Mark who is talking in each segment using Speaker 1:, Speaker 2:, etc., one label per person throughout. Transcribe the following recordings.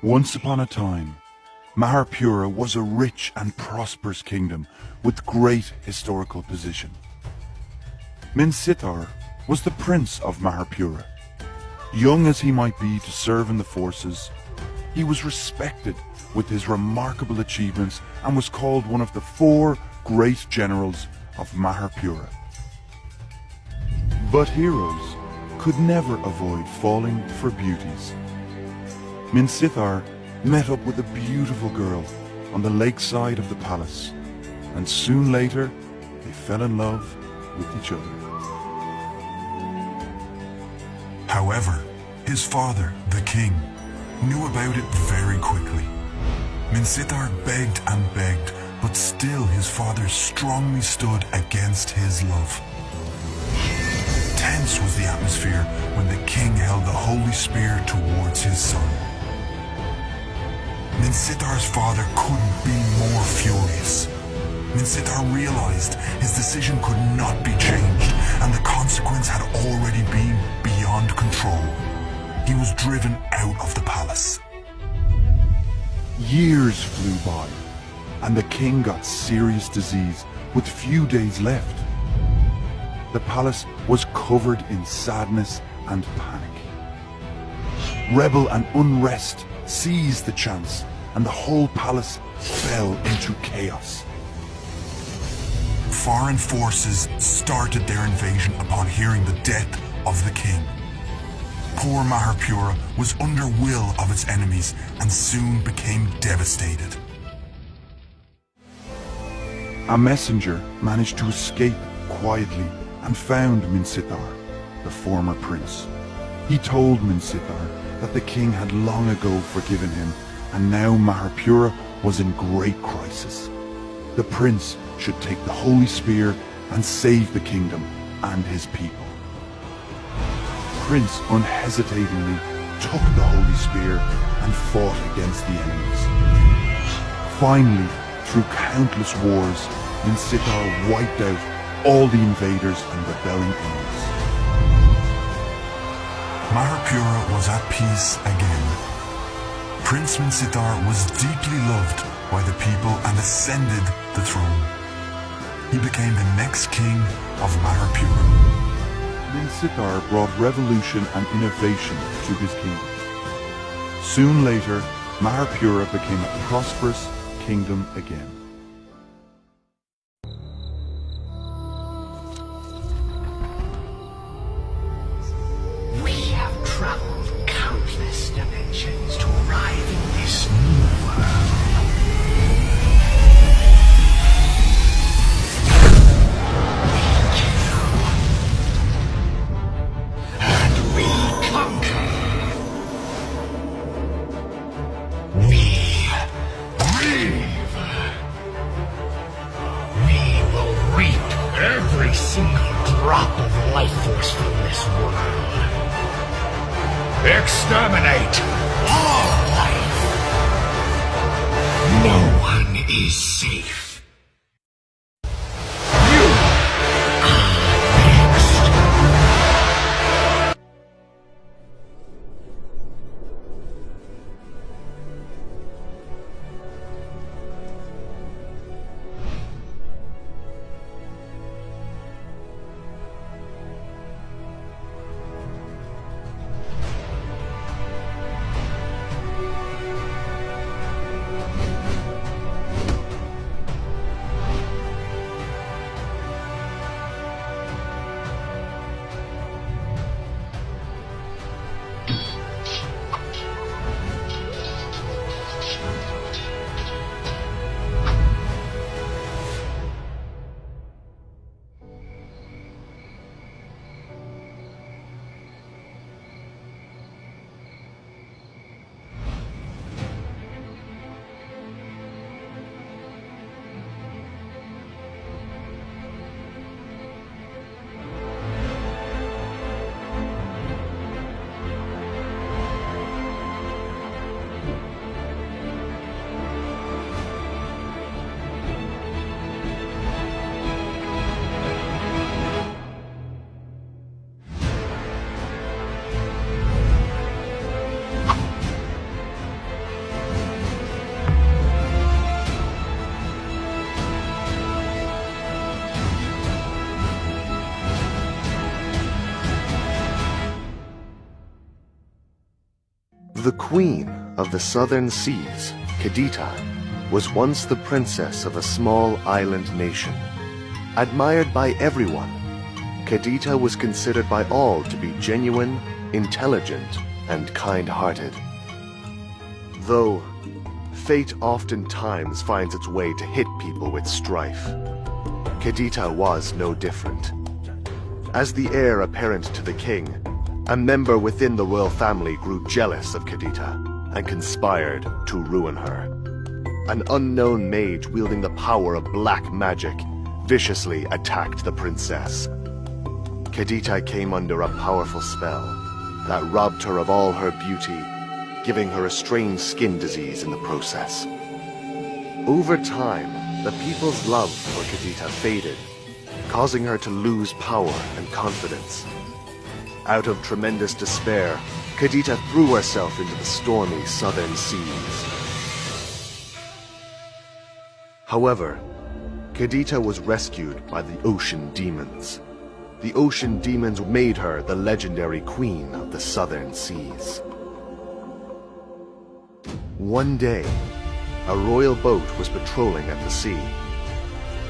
Speaker 1: Once upon a time, Maharpura was a rich and prosperous kingdom with great historical position. Minsitar was the prince of Maharpura. Young as he might be to serve in the forces, he was respected with his remarkable achievements and was called one of the 4 great generals of Maharpura. But heroes could never avoid falling for beauties. Minsitar met up with a beautiful girl on the lakeside of the palace, and soon later they fell in love with each other.
Speaker 2: However, his father, the king, knew about it very quickly. Minsitar begged and begged, but still his father strongly stood against his love. Tense was the atmosphere when the king held the holy spear towards his son. Minsitar's father couldn't be more furious. Minsitar realized his decision could not be changed, and the consequence had already been beyond control. He was driven out of the palace.
Speaker 1: Years flew by, and the king got serious disease with few days left. The palace was covered in sadness and panic. Rebel and unrest seized the chance, and the whole palace fell into chaos.
Speaker 2: Foreign forces started their invasion upon hearing the death of the king. Poor Maharpura was under will of its enemies and soon became devastated.
Speaker 1: A messenger managed to escape quietly and found Minsitar, the former prince. He told Minsitar that the king had long ago forgiven him, and now Maharpura was in great crisis. The prince should take the holy spear and save the kingdom and his people. Prince unhesitatingly took the holy spear and fought against the enemies. Finally, through countless wars, Minsitar wiped out all the invaders and rebelling enemies.
Speaker 2: Maharpura was at peace again. Prince Minsitar was deeply loved by the people and ascended the throne. He became the next king of Maharpura.
Speaker 1: Minsitar brought revolution and innovation to his kingdom. Soon later, Maharpura became a prosperous kingdom again.
Speaker 3: We have traveled countless dimensions to arrive in this new world. Every single drop of life force from this world. Exterminate all life. No one is safe. You are next.
Speaker 4: The queen of the southern seas, Kadita, was once the princess of a small island nation. Admired by everyone, Kadita was considered by all to be genuine, intelligent, and kind-hearted. Though fate oftentimes finds its way to hit people with strife, Kadita was no different. As the heir apparent to the king, a member within the royal family grew jealous of Kadita and conspired to ruin her. An unknown mage wielding the power of black magic viciously attacked the princess. Kadita came under a powerful spell that robbed her of all her beauty, giving her a strange skin disease in the process. Over time, the people's love for Kadita faded, causing her to lose power and confidence. Out of tremendous despair, Kadita threw herself into the stormy southern seas. However, Kadita was rescued by the ocean demons. The ocean demons made her the legendary queen of the southern seas. One day, a royal boat was patrolling at the sea.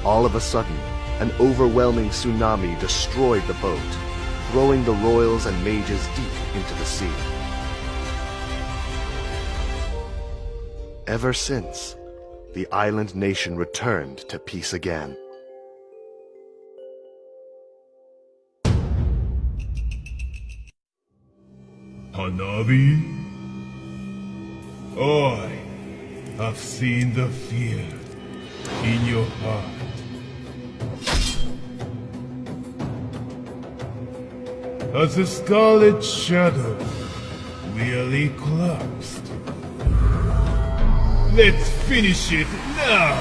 Speaker 4: All of a sudden, an overwhelming tsunami destroyed the boat, throwing the royals and mages deep into the sea. Ever since, the island nation returned to peace again.
Speaker 5: Hanabi? I have seen the fear in your heart. As the scarlet shadow really collapsed. Let's finish it now!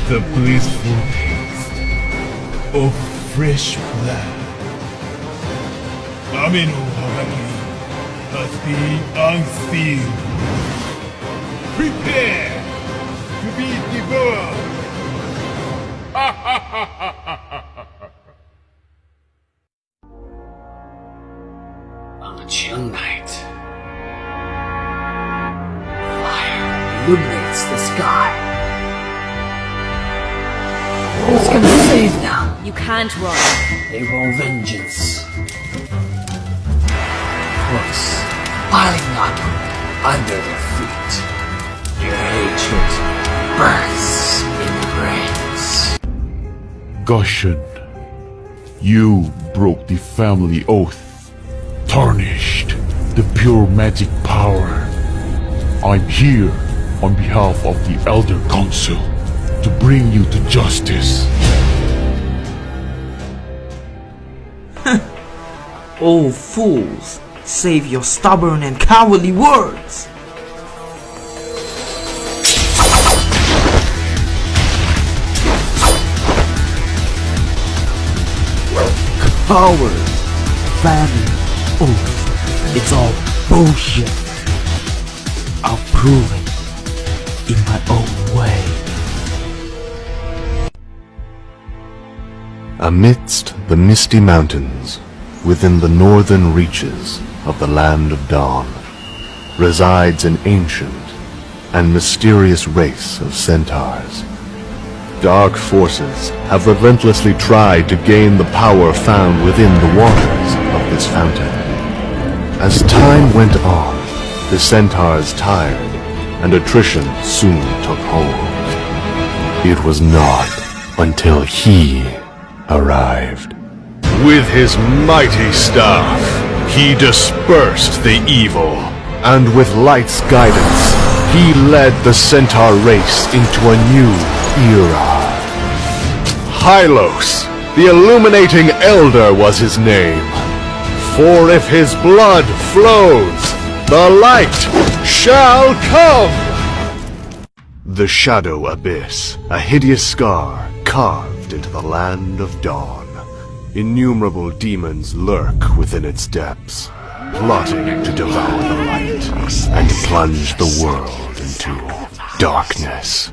Speaker 5: The blissful taste of fresh blood. Ame no Hagaki has been unsealed. Prepare to be devoured!
Speaker 3: On a chill night, fire illuminates the sky. Who's gonna save them?
Speaker 6: You can't run.
Speaker 3: They want vengeance. Close, piling up under their feet. Their hatred bursts in the brains.
Speaker 7: Gushin, you broke the family oath, tarnished the pure magic power. I'm here on behalf of the Elder Council to bring you to justice.
Speaker 8: Oh fools, save your stubborn and cowardly words! Coward, family, oath, it's all bullshit. I'll prove it in my own way.
Speaker 4: Amidst the misty mountains, within the northern reaches of the Land of Dawn, resides an ancient and mysterious race of centaurs. Dark forces have relentlessly tried to gain the power found within the waters of this fountain. As time went on, the centaurs tired, and attrition soon took hold. It was not until he arrived.
Speaker 9: With his mighty staff, he dispersed the evil.
Speaker 4: And with light's guidance, he led the centaur race into a new era.
Speaker 9: Hylos, the illuminating elder was his name. For if his blood flows, the light shall come!
Speaker 4: The Shadow Abyss, a hideous scar carved into the Land of Dawn. Innumerable demons lurk within its depths.
Speaker 9: plotting to devour the light and plunge the world into darkness.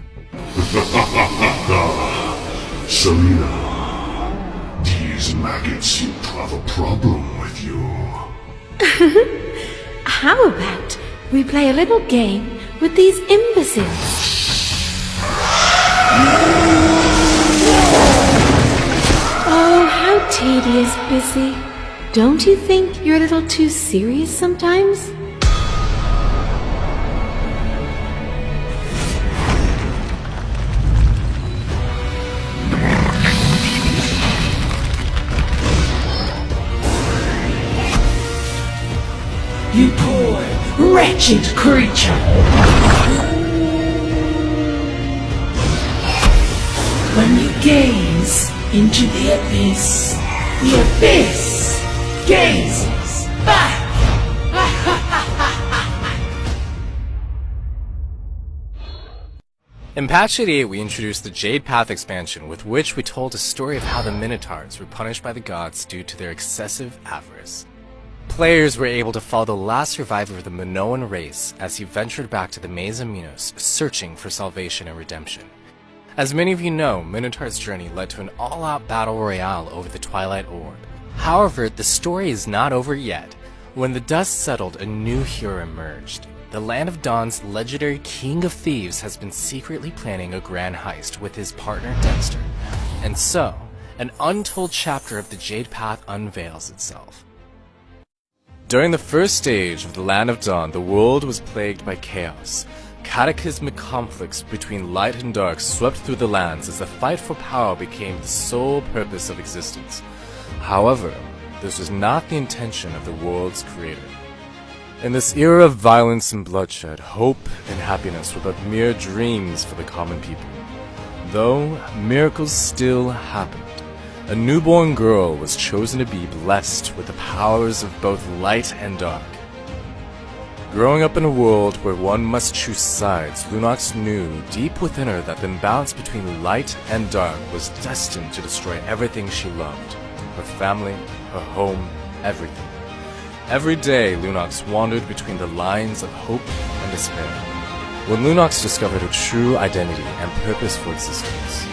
Speaker 5: Selena, these maggots seem to have a problem with you.
Speaker 6: How about we play a little game with these imbeciles? Oh, how tedious, Bissy. Don't you think you're a little too serious sometimes?
Speaker 3: You poor, wretched creature! When you gaze into the abyss gazes back!
Speaker 10: In patch 88, we introduced the Jade Path expansion, with which we told a story of how the Minotaurs were punished by the gods due to their excessive avarice. Players were able to follow the last survivor of the Minoan race as he ventured back to the Maze of Minos, searching for salvation and redemption. As many of you know, Minotaur's journey led to an all-out battle royale over the Twilight Orb. However, the story is not over yet. When the dust settled, a new hero emerged. The Land of Dawn's legendary King of Thieves has been secretly planning a grand heist with his partner Dexter. And so, an untold chapter of the Jade Path unveils itself. During the first stage of the Land of Dawn, the world was plagued by chaos. Cataclysmic conflicts between light and dark swept through the lands as the fight for power became the sole purpose of existence. However, this was not the intention of the world's creator. In this era of violence and bloodshed, hope and happiness were but mere dreams for the common people. Though miracles still happened. A newborn girl was chosen to be blessed with the powers of both light and dark. Growing up in a world where one must choose sides, Lunox knew deep within her that the imbalance between light and dark was destined to destroy everything she loved. Her family, her home, everything. Every day, Lunox wandered between the lines of hope and despair. When Lunox discovered her true identity and purpose for existence,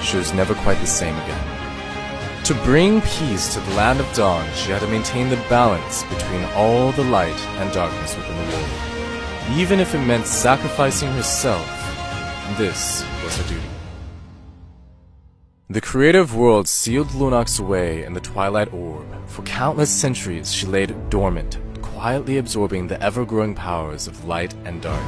Speaker 10: she was never quite the same again. To bring peace to the Land of Dawn, she had to maintain the balance between all the light and darkness within the world. Even if it meant sacrificing herself, this was her duty. The creator of worlds sealed Lunox away in the Twilight Orb. For countless centuries, she laid dormant, quietly absorbing the ever-growing powers of light and dark.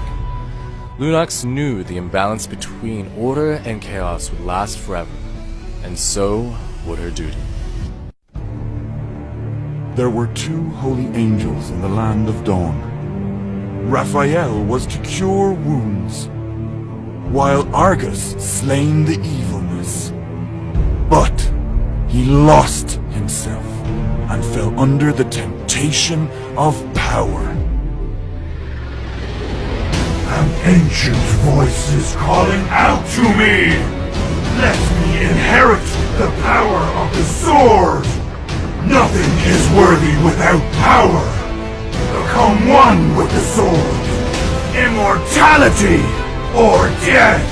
Speaker 10: Lunox knew the imbalance between order and chaos would last forever, and so would her duty.
Speaker 1: There were two holy angels in the Land of Dawn. Raphael was to cure wounds, while Argus slain the evilness. But he lost himself and fell under the temptation of power.
Speaker 5: An ancient voice is calling out to me! Let me inherit the power of the sword! Nothing is worthy without power! Become one with the sword! Immortality or death!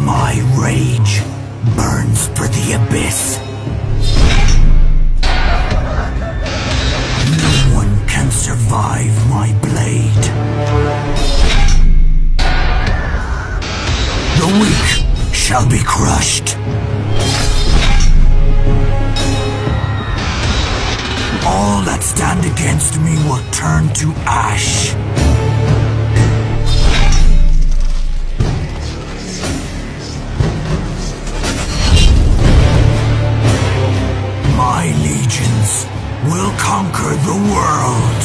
Speaker 3: My rage burns for the abyss. No one can survive my blade. The weak shall be crushed. All that stand against me will turn to ash. My legions will conquer the world.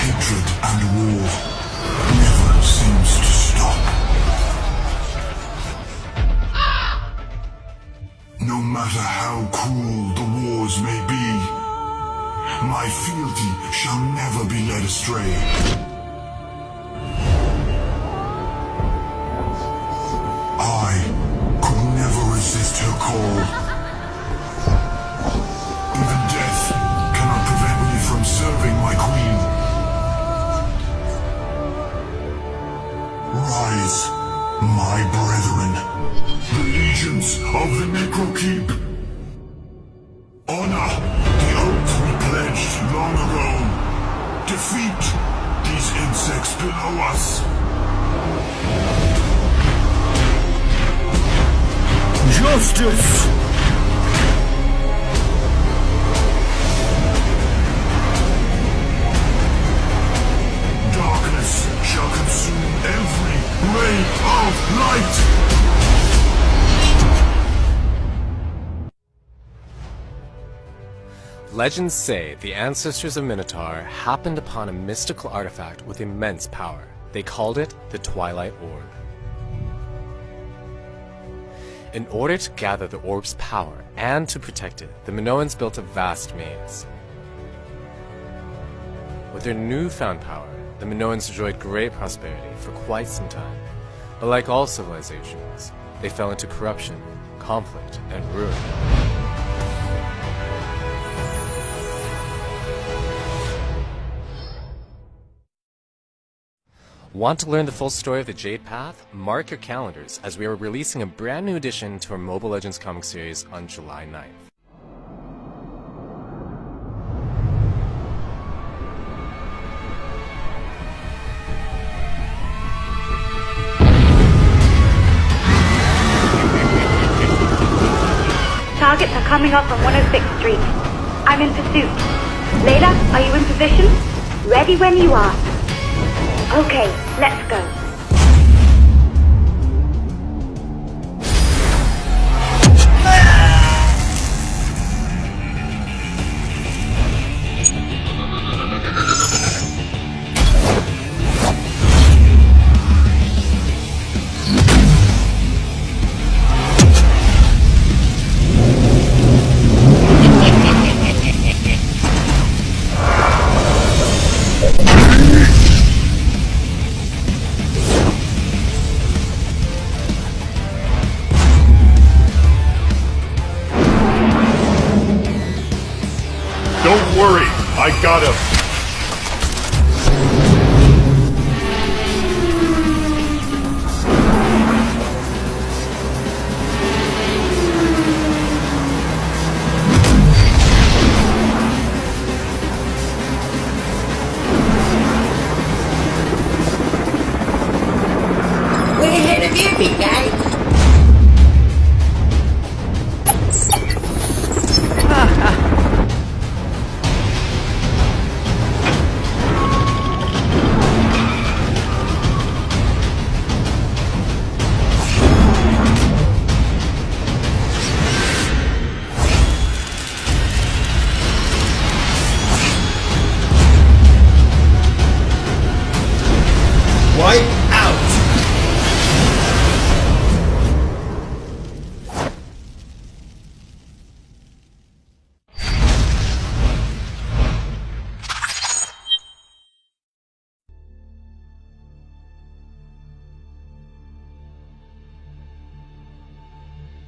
Speaker 2: hatred and war never seems to stop. No matter how cruel the wars may be, my fealty shall never be led astray. I could never resist her call. Even death cannot prevent me from serving my queen. Rise, my brethren, the legions of the Necrokeep. Honor the oath we pledged long ago. Defeat these insects below us. Justice! Darkness shall consume every ray of light!
Speaker 10: Legends say the ancestors of Minotaur happened upon a mystical artifact with immense power. They called it the Twilight Orb. In order to gather the orb's power and to protect it, the Minoans built a vast maze. With their newfound power, the Minoans enjoyed great prosperity for quite some time. But like all civilizations, they fell into corruption, conflict, and ruin. Want to learn the full story of the Jade Path? Mark your calendars as we are releasing a brand new addition to our Mobile Legends comic series on July 9th.
Speaker 11: Targets are coming up on 106th Street. I'm in pursuit. Layla, are you in position? Ready when you are. Okay, let's go.
Speaker 7: Don't worry, I got him.
Speaker 12: We're ahead of you, big guy. Wipe out!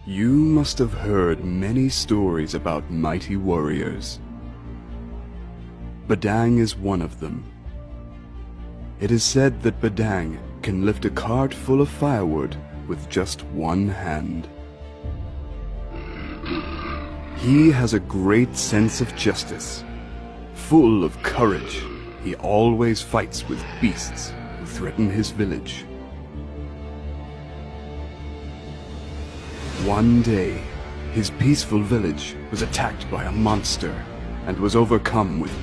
Speaker 13: You must have heard many stories about mighty warriors. Badang is one of them. It is said that Badang can lift a cart full of firewood with just one hand. He has a great sense of justice. Full of courage, he always fights with beasts who threaten his village. One day, his peaceful village was attacked by a monster and was overcome with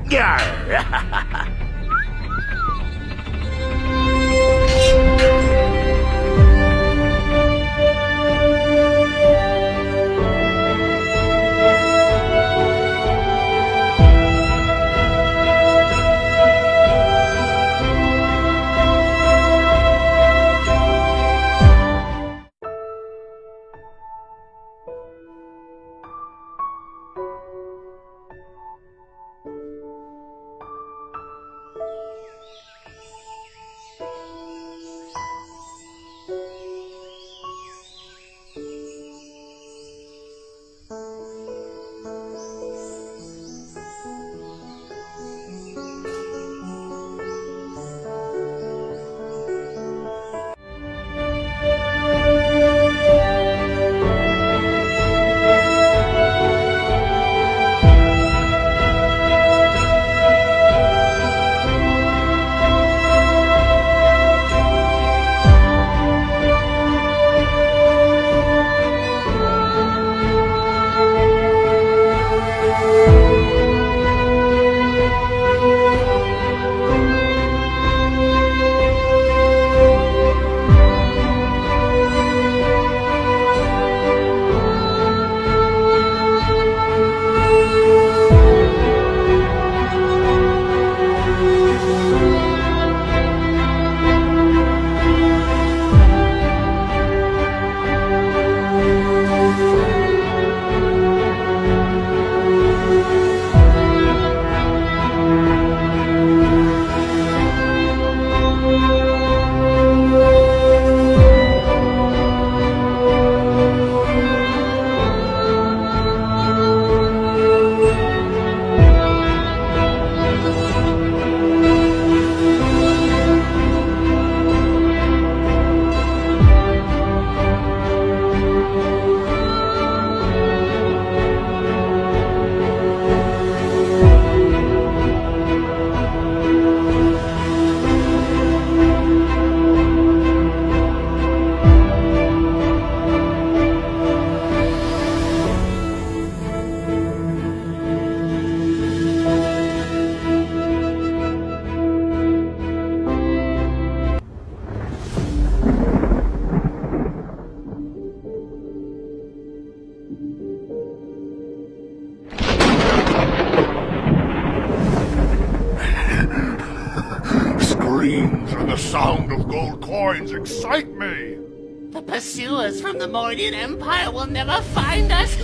Speaker 3: Yarr!
Speaker 5: Screams and the sound of gold coins excite me.
Speaker 3: The pursuers from the Mordian Empire will never find us.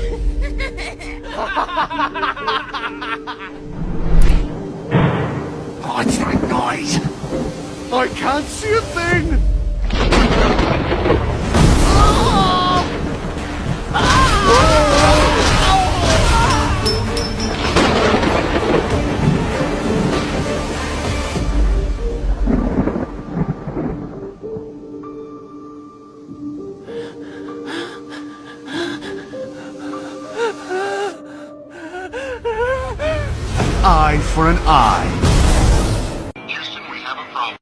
Speaker 5: What's that noise? I can't see a thing.
Speaker 9: Eye for an eye.
Speaker 5: Houston, we have a problem.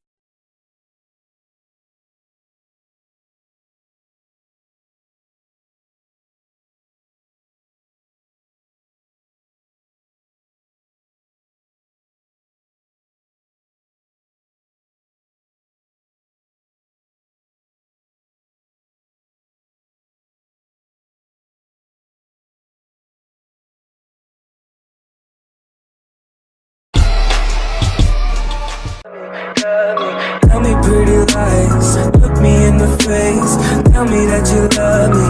Speaker 14: Tell me pretty lies, look me in the face. Tell me that you love me,